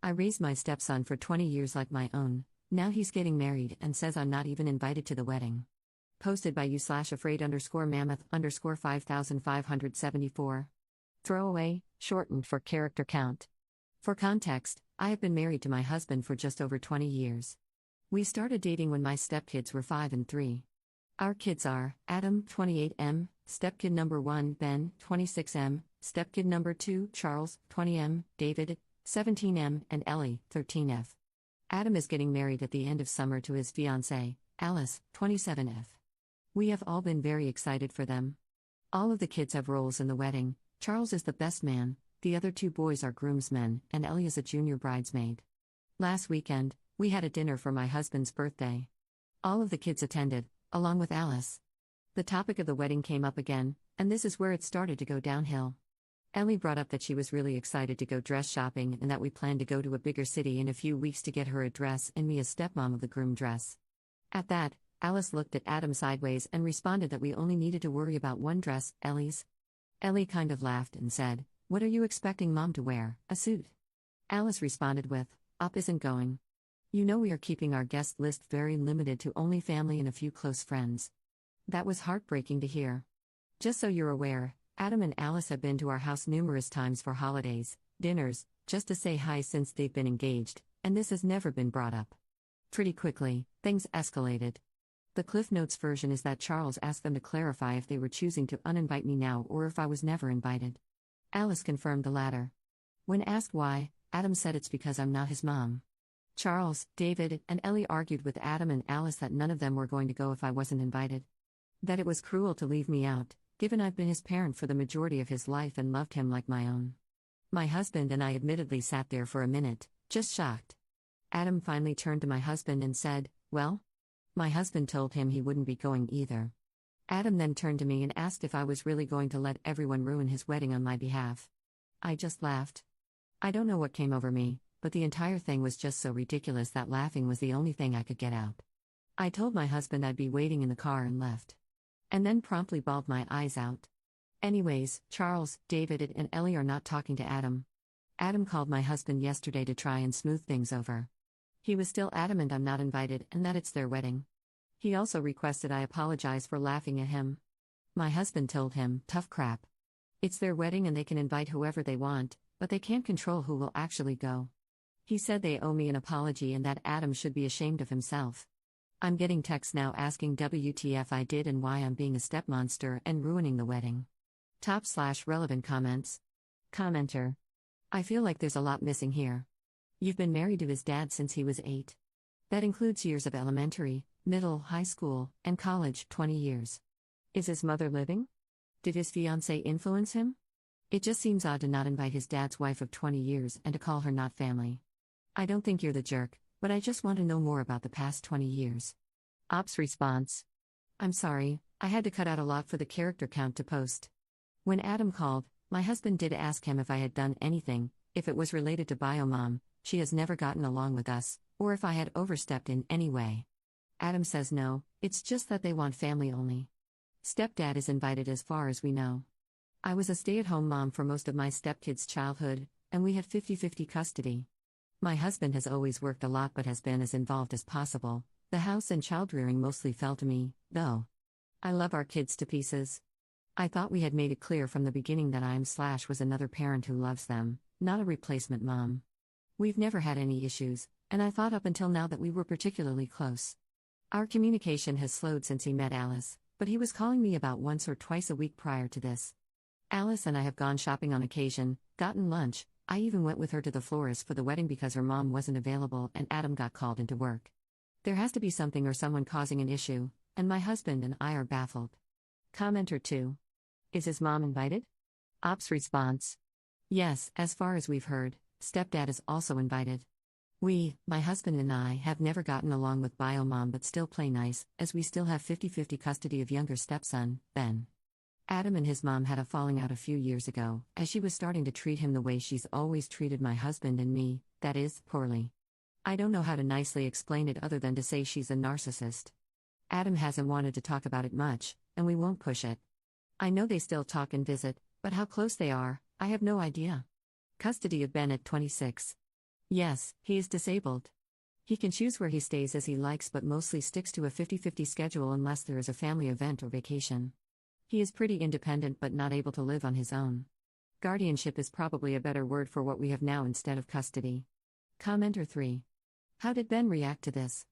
I raised my stepson for 20 years like my own. Now he's getting married and says I'm not even invited to the wedding. Posted by you/afraid_mammoth_5574. Throwaway, shortened for character count. For context, I have been married to my husband for just over 20 years. We started dating when my stepkids were 5 and 3. Our kids are Adam, 28M, stepkid number 1, Ben, 26M, stepkid number 2, Charles, 20M, David, 17M, and Ellie, 13F. Adam is getting married at the end of summer to his fiancée, Alice, 27F. We have all been very excited for them. All of the kids have roles in the wedding. Charles is the best man, the other 2 boys are groomsmen, and Ellie is a junior bridesmaid. Last weekend, we had a dinner for my husband's birthday. All of the kids attended, along with Alice. The topic of the wedding came up again, and this is where it started to go downhill. Ellie brought up that she was really excited to go dress shopping and that we planned to go to a bigger city in a few weeks to get her a dress and me a stepmom of the groom dress. At that, Alice looked at Adam sideways and responded that we only needed to worry about one dress, Ellie's. Ellie kind of laughed and said, "What are you expecting mom to wear, a suit?" Alice responded with, "Op isn't going. You know we are keeping our guest list very limited to only family and a few close friends." That was heartbreaking to hear. Just so you're aware, Adam and Alice have been to our house numerous times for holidays, dinners, just to say hi since they've been engaged, and this has never been brought up. Pretty quickly, things escalated. The Cliff Notes version is that Charles asked them to clarify if they were choosing to uninvite me now or if I was never invited. Alice confirmed the latter. When asked why, Adam said it's because I'm not his mom. Charles, David, and Ellie argued with Adam and Alice that none of them were going to go if I wasn't invited. That it was cruel to leave me out, given I've been his parent for the majority of his life and loved him like my own. My husband and I admittedly sat there for a minute, just shocked. Adam finally turned to my husband and said, "Well?" My husband told him he wouldn't be going either. Adam then turned to me and asked if I was really going to let everyone ruin his wedding on my behalf. I just laughed. I don't know what came over me, but the entire thing was just so ridiculous that laughing was the only thing I could get out. I told my husband I'd be waiting in the car and left. And then promptly bawled my eyes out. Anyways, Charles, David, and Ellie are not talking to Adam. Adam called my husband yesterday to try and smooth things over. He was still adamant I'm not invited and that it's their wedding. He also requested I apologize for laughing at him. My husband told him, "Tough crap. It's their wedding and they can invite whoever they want, but they can't control who will actually go." He said they owe me an apology and that Adam should be ashamed of himself. I'm getting texts now asking WTF I did and why I'm being a stepmonster and ruining the wedding. Top/relevant comments. Commenter. I feel like there's a lot missing here. You've been married to his dad since he was 8. That includes years of elementary, middle, high school, and college, 20 years. Is his mother living? Did his fiancée influence him? It just seems odd to not invite his dad's wife of 20 years and to call her not family. I don't think you're the jerk, but I just want to know more about the past 20 years. Op's response. I'm sorry, I had to cut out a lot for the character count to post. When Adam called, my husband did ask him if I had done anything, if it was related to biomom, she has never gotten along with us, or if I had overstepped in any way. Adam says no, it's just that they want family only. Stepdad is invited as far as we know. I was a stay-at-home mom for most of my stepkids' childhood, and we had 50-50 custody. My husband has always worked a lot but has been as involved as possible. The house and child-rearing mostly fell to me, though. I love our kids to pieces. I thought we had made it clear from the beginning that was another parent who loves them, not a replacement mom. We've never had any issues, and I thought up until now that we were particularly close. Our communication has slowed since he met Alice, but he was calling me about once or twice a week prior to this. Alice and I have gone shopping on occasion, gotten lunch. I even went with her to the florist for the wedding because her mom wasn't available and Adam got called into work. There has to be something or someone causing an issue, and my husband and I are baffled. Commenter 2. Is his mom invited? Op's response. Yes, as far as we've heard, stepdad is also invited. We, my husband and I, have never gotten along with biomom but still play nice, as we still have 50-50 custody of younger stepson, Ben. Adam and his mom had a falling out a few years ago, as she was starting to treat him the way she's always treated my husband and me, that is, poorly. I don't know how to nicely explain it other than to say she's a narcissist. Adam hasn't wanted to talk about it much, and we won't push it. I know they still talk and visit, but how close they are, I have no idea. Custody of Ben at 26. Yes, he is disabled. He can choose where he stays as he likes but mostly sticks to a 50-50 schedule unless there is a family event or vacation. He is pretty independent but not able to live on his own. Guardianship is probably a better word for what we have now instead of custody. Commenter 3. How did Ben react to this?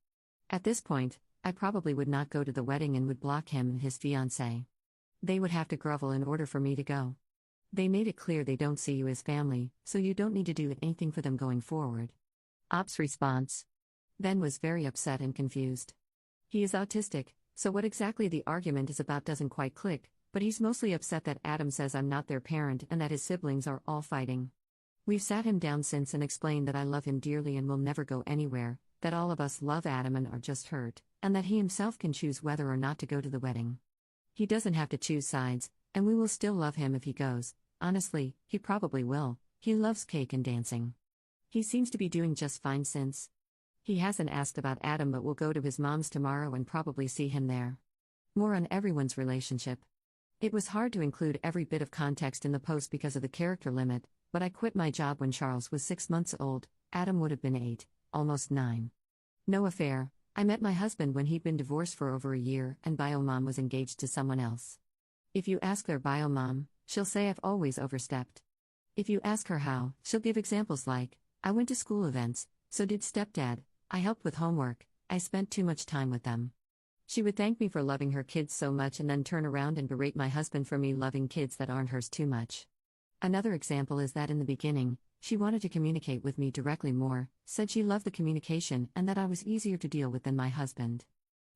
At this point, I probably would not go to the wedding and would block him and his fiancée. They would have to grovel in order for me to go. They made it clear they don't see you as family, so you don't need to do anything for them going forward. Op's response. Ben was very upset and confused. He is autistic, so what exactly the argument is about doesn't quite click, but he's mostly upset that Adam says I'm not their parent and that his siblings are all fighting. We've sat him down since and explained that I love him dearly and will never go anywhere, that all of us love Adam and are just hurt, and that he himself can choose whether or not to go to the wedding. He doesn't have to choose sides, and we will still love him if he goes. Honestly, he probably will. He loves cake and dancing. He seems to be doing just fine since. He hasn't asked about Adam but will go to his mom's tomorrow and probably see him there. More on everyone's relationship. It was hard to include every bit of context in the post because of the character limit, but I quit my job when Charles was 6 months old, Adam would have been 8, almost 9. No affair. I met my husband when he'd been divorced for over a year and bio mom was engaged to someone else. If you ask their bio mom, she'll say I've always overstepped. If you ask her how, she'll give examples like, I went to school events, so did stepdad, I helped with homework, I spent too much time with them. She would thank me for loving her kids so much and then turn around and berate my husband for me loving kids that aren't hers too much. Another example is that in the beginning, she wanted to communicate with me directly more, said she loved the communication and that I was easier to deal with than my husband.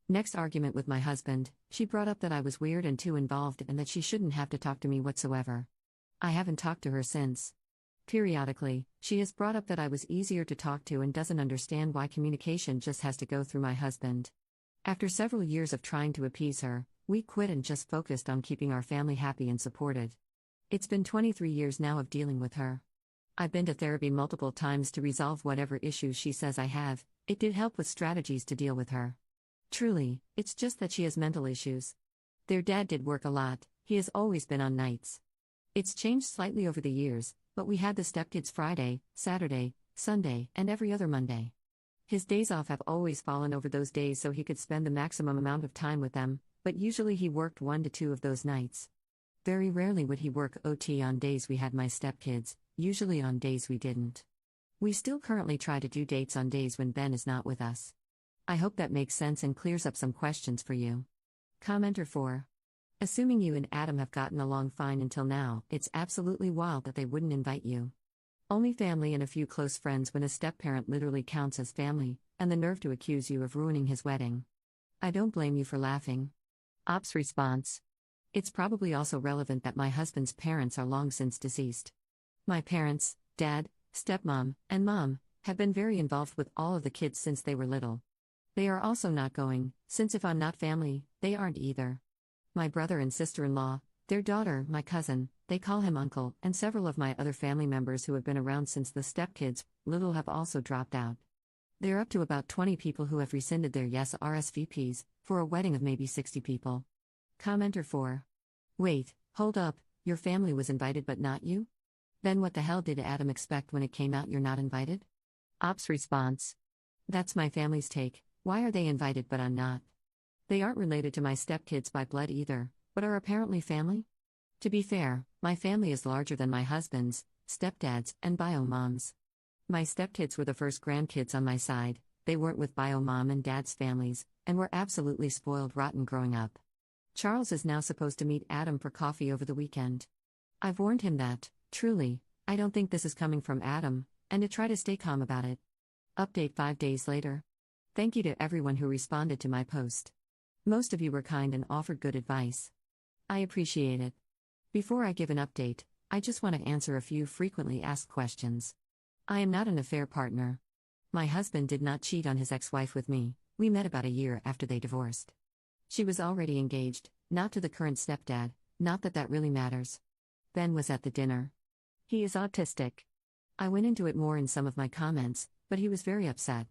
Next argument with my husband, she brought up that I was weird and too involved and that she shouldn't have to talk to me whatsoever. I haven't talked to her since. Periodically, she has brought up that I was easier to talk to and doesn't understand why communication just has to go through my husband. After several years of trying to appease her, we quit and just focused on keeping our family happy and supported. It's been 23 years now of dealing with her. I've been to therapy multiple times to resolve whatever issues she says I have. It did help with strategies to deal with her. Truly, it's just that she has mental issues. Their dad did work a lot, he has always been on nights. It's changed slightly over the years, but we had the stepkids Friday, Saturday, Sunday, and every other Monday. His days off have always fallen over those days so he could spend the maximum amount of time with them, but usually he worked 1 to 2 of those nights. Very rarely would he work OT on days we had my stepkids, usually on days we didn't. We still currently try to do dates on days when Ben is not with us. I hope that makes sense and clears up some questions for you. Commenter 4. Assuming you and Adam have gotten along fine until now, it's absolutely wild that they wouldn't invite you. Only family and a few close friends when a step-parent literally counts as family, and the nerve to accuse you of ruining his wedding. I don't blame you for laughing. Op's response. It's probably also relevant that my husband's parents are long since deceased. My parents, dad, stepmom, and mom, have been very involved with all of the kids since they were little. They are also not going, since if I'm not family, they aren't either. My brother and sister-in-law, their daughter, my cousin, they call him uncle, and several of my other family members who have been around since the stepkids, little have also dropped out. They're up to about 20 people who have rescinded their yes RSVPs, for a wedding of maybe 60 people. Commenter 4. Wait, hold up, your family was invited but not you? Then what the hell did Adam expect when it came out you're not invited? Op's response. That's my family's take, why are they invited but I'm not? They aren't related to my stepkids by blood either, but are apparently family? To be fair, my family is larger than my husband's, stepdad's, and bio mom's. My stepkids were the first grandkids on my side, they weren't with bio mom and dad's families, and were absolutely spoiled rotten growing up. Charles is now supposed to meet Adam for coffee over the weekend. I've warned him that, truly, I don't think this is coming from Adam, and to try to stay calm about it. Update 5 days later. Thank you to everyone who responded to my post. Most of you were kind and offered good advice. I appreciate it. Before I give an update, I just want to answer a few frequently asked questions. I am not an affair partner. My husband did not cheat on his ex-wife with me, we met about a year after they divorced. She was already engaged, not to the current stepdad, not that that really matters. Ben was at the dinner. He is autistic. I went into it more in some of my comments, but he was very upset.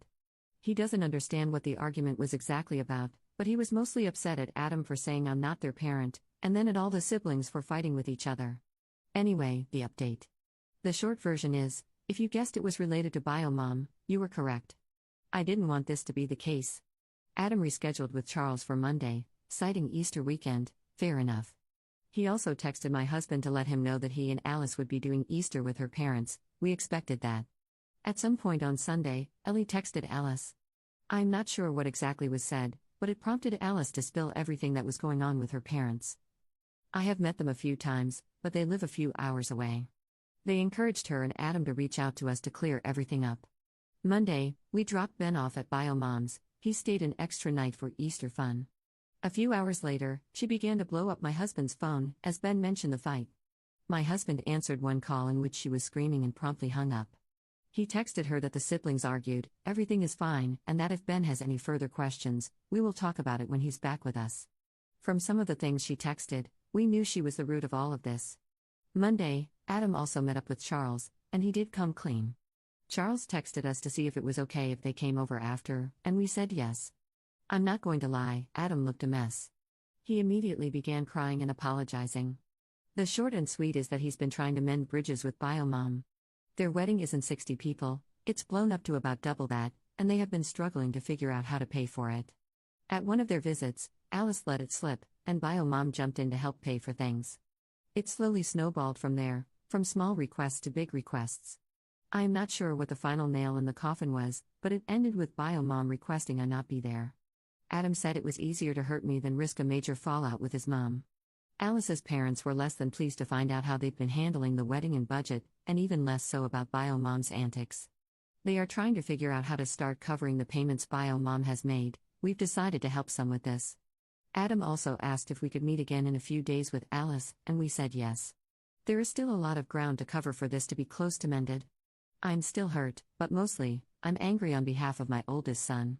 He doesn't understand what the argument was exactly about, but he was mostly upset at Adam for saying I'm not their parent, and then at all the siblings for fighting with each other. Anyway, the update. The short version is, If you guessed it was related to Biomom, you were correct. I didn't want this to be the case. Adam rescheduled with Charles for Monday, citing Easter weekend. Fair enough. He also texted my husband to let him know that he and Alice would be doing Easter with her parents. We expected that. At some point on Sunday, Ellie texted Alice. I'm not sure what exactly was said, but it prompted Alice to spill everything that was going on with her parents. I have met them a few times, but they live a few hours away. They encouraged her and Adam to reach out to us to clear everything up. Monday, we dropped Ben off at Biomom's. He stayed an extra night for Easter fun. A few hours later, she began to blow up my husband's phone, as Ben mentioned the fight. My husband answered one call in which she was screaming and promptly hung up. He texted her that the siblings argued, everything is fine, and that if Ben has any further questions, we will talk about it when he's back with us. From some of the things she texted, we knew she was the root of all of this. Monday, Adam also met up with Charles, and he did come clean. Charles texted us to see if it was okay if they came over after, and we said yes. I'm not going to lie, Adam looked a mess. He immediately began crying and apologizing. The short and sweet is that he's been trying to mend bridges with Biomom. Their wedding isn't 60 people, it's blown up to about double that, and they have been struggling to figure out how to pay for it. At one of their visits, Alice let it slip, and Biomom jumped in to help pay for things. It slowly snowballed from there, from small requests to big requests. I am not sure what the final nail in the coffin was, but it ended with Biomom requesting I not be there. Adam said it was easier to hurt me than risk a major fallout with his mom. Alice's parents were less than pleased to find out how they've been handling the wedding and budget, and even less so about Biomom's antics. They are trying to figure out how to start covering the payments Biomom has made. We've decided to help some with this. Adam also asked if we could meet again in a few days with Alice, and we said yes. There is still a lot of ground to cover for this to be close to mended. I'm still hurt, but mostly, I'm angry on behalf of my oldest son.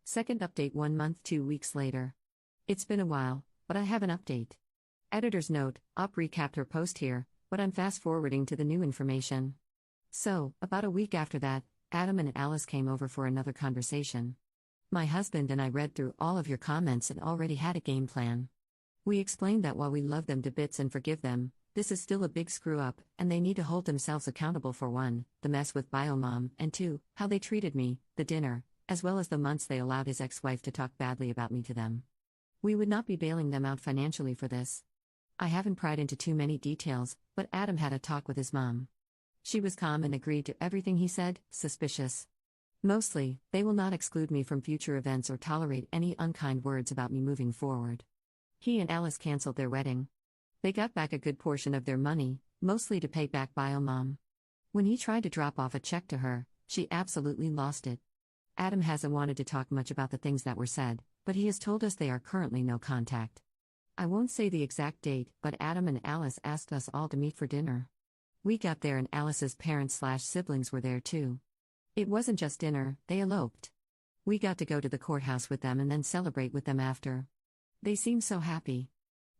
Second update 1 month 2 weeks later. It's been a while, but I have an update. Editor's note, Op recapped her post here, but I'm fast forwarding to the new information. So, about a week after that, Adam and Alice came over for another conversation. My husband and I read through all of your comments and already had a game plan. We explained that while we love them to bits and forgive them, this is still a big screw-up, and they need to hold themselves accountable for 1, the mess with Biomom, and 2, how they treated me, the dinner, as well as the months they allowed his ex-wife to talk badly about me to them. We would not be bailing them out financially for this. I haven't pried into too many details, but Adam had a talk with his mom. She was calm and agreed to everything he said, suspicious. Mostly, they will not exclude me from future events or tolerate any unkind words about me moving forward. He and Alice canceled their wedding. They got back a good portion of their money, mostly to pay back Biomom. When he tried to drop off a check to her, she absolutely lost it. Adam hasn't wanted to talk much about the things that were said, but he has told us they are currently no contact. I won't say the exact date, but Adam and Alice asked us all to meet for dinner. We got there and Alice's parents/siblings were there too. It wasn't just dinner, they eloped. We got to go to the courthouse with them and then celebrate with them after. They seemed so happy.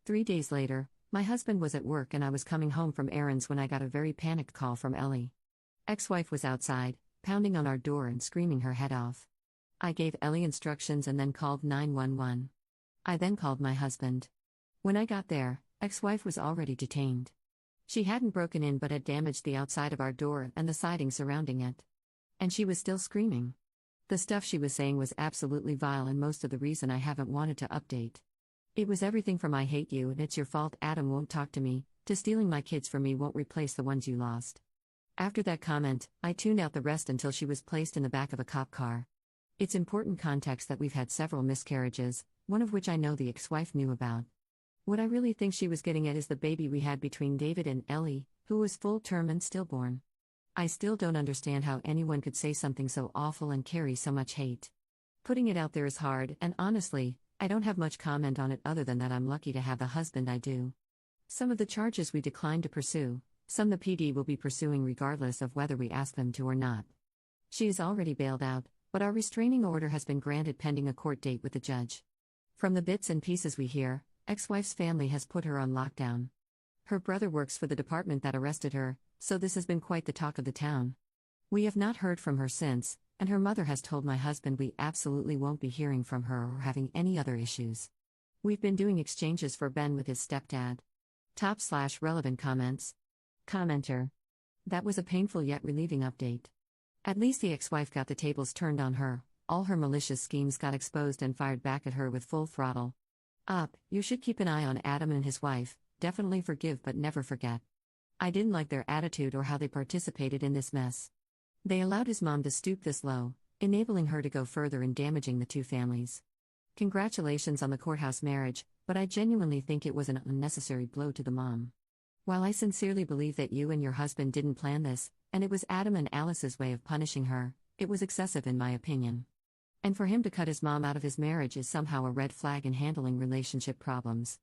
3 days later, my husband was at work and I was coming home from errands when I got a very panicked call from Ellie. Ex-wife was outside, pounding on our door and screaming her head off. I gave Ellie instructions and then called 911. I then called my husband. When I got there, ex-wife was already detained. She hadn't broken in but had damaged the outside of our door and the siding surrounding it. And she was still screaming. The stuff she was saying was absolutely vile and most of the reason I haven't wanted to update. It was everything from I hate you and it's your fault Adam won't talk to me, to stealing my kids from me won't replace the ones you lost. After that comment, I tuned out the rest until she was placed in the back of a cop car. It's important context that we've had several miscarriages, one of which I know the ex-wife knew about. What I really think she was getting at is the baby we had between David and Ellie, who was full term and stillborn. I still don't understand how anyone could say something so awful and carry so much hate. Putting it out there is hard, and honestly, I don't have much comment on it other than that I'm lucky to have the husband I do. Some of the charges we declined to pursue, some the PD will be pursuing regardless of whether we ask them to or not. She is already bailed out, but our restraining order has been granted pending a court date with the judge. From the bits and pieces we hear, ex-wife's family has put her on lockdown. Her brother works for the department that arrested her, so this has been quite the talk of the town. We have not heard from her since, and her mother has told my husband we absolutely won't be hearing from her or having any other issues. We've been doing exchanges for Ben with his stepdad. Top/relevant comments. Commenter. That was a painful yet relieving update. At least the ex-wife got the tables turned on her, all her malicious schemes got exposed and fired back at her with full throttle. You should keep an eye on Adam and his wife, definitely forgive but never forget. I didn't like their attitude or how they participated in this mess. They allowed his mom to stoop this low, enabling her to go further in damaging the two families. Congratulations on the courthouse marriage, but I genuinely think it was an unnecessary blow to the mom. While I sincerely believe that you and your husband didn't plan this, and it was Adam and Alice's way of punishing her, it was excessive in my opinion. And for him to cut his mom out of his marriage is somehow a red flag in handling relationship problems.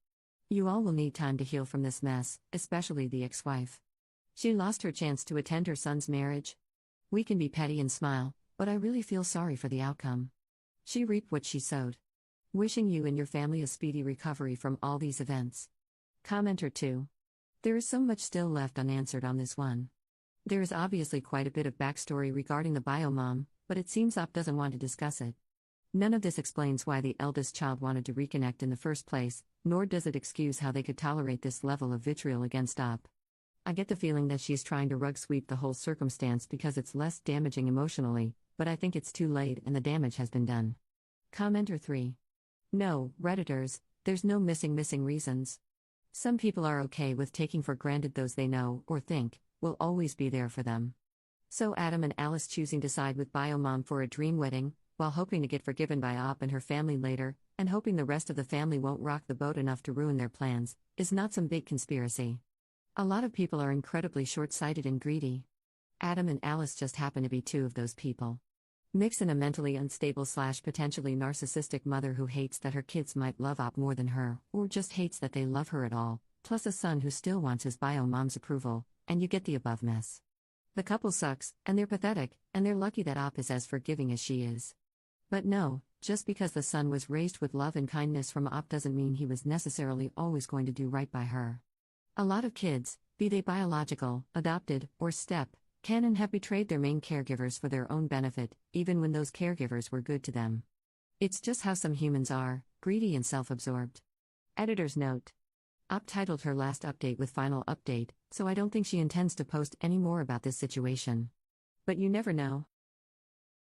You all will need time to heal from this mess, especially the ex-wife. She lost her chance to attend her son's marriage. We can be petty and smile, but I really feel sorry for the outcome. She reaped what she sowed. Wishing you and your family a speedy recovery from all these events. Commenter 2. There is so much still left unanswered on this one. There is obviously quite a bit of backstory regarding the bio-mom, but it seems Op doesn't want to discuss it. None of this explains why the eldest child wanted to reconnect in the first place, nor does it excuse how they could tolerate this level of vitriol against Op. I get the feeling that she's trying to rug sweep the whole circumstance because it's less damaging emotionally, but I think it's too late and the damage has been done. Commenter 3. No, Redditors, there's no missing reasons. Some people are okay with taking for granted those they know, or think, will always be there for them. So Adam and Alice choosing to side with bio-mom for a dream wedding, while hoping to get forgiven by Op and her family later, and hoping the rest of the family won't rock the boat enough to ruin their plans, is not some big conspiracy. A lot of people are incredibly short-sighted and greedy. Adam and Alice just happen to be two of those people. Mix in a mentally unstable / potentially narcissistic mother who hates that her kids might love Op more than her, or just hates that they love her at all, plus a son who still wants his bio-mom's approval, and you get the above mess. The couple sucks, and they're pathetic, and they're lucky that Op is as forgiving as she is. But no, just because the son was raised with love and kindness from Op doesn't mean he was necessarily always going to do right by her. A lot of kids, be they biological, adopted, or step, can and have betrayed their main caregivers for their own benefit, even when those caregivers were good to them. It's just how some humans are, greedy and self-absorbed. Editor's note. Op titled her last update with final update, so I don't think she intends to post any more about this situation. But you never know.